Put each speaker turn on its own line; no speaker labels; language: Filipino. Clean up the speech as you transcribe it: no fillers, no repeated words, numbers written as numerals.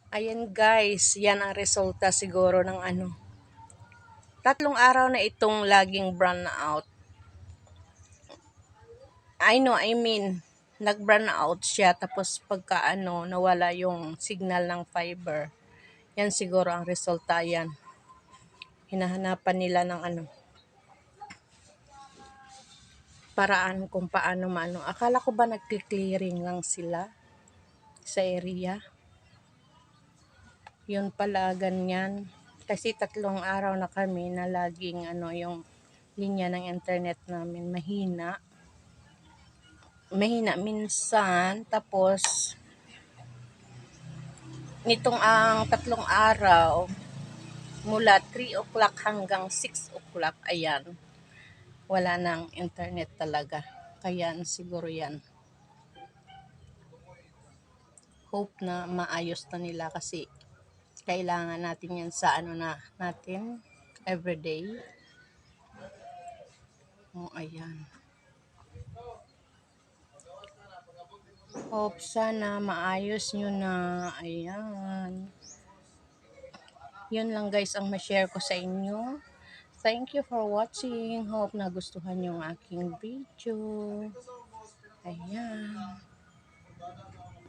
Ayan guys, yan ang resulta siguro ng ano. 3 araw na itong laging brown out. I mean, nag-brown out siya tapos pagka ano, nawala yung signal ng fiber. Yan siguro ang resulta yan. Hinahanapan nila ng ano, paraan kung paano maano. Akala ko ba nag-clearing lang sila sa area? Yun pala, ganyan. Kasi 3 araw na kami na laging ano, yung linya ng internet namin mahina. Mahina minsan, tapos nitong ang 3 araw, mula 3 o'clock hanggang 6 o'clock, ayan, wala nang internet talaga. Kaya siguro yan. Hope na maayos na nila kasi kailangan natin yan sa ano na natin, everyday. Ayan. Hope sana maayos nyo na. Ayan. Yun lang guys ang ma-share ko sa inyo. Thank you for watching. Hope nagustuhan yung aking video. Ayan.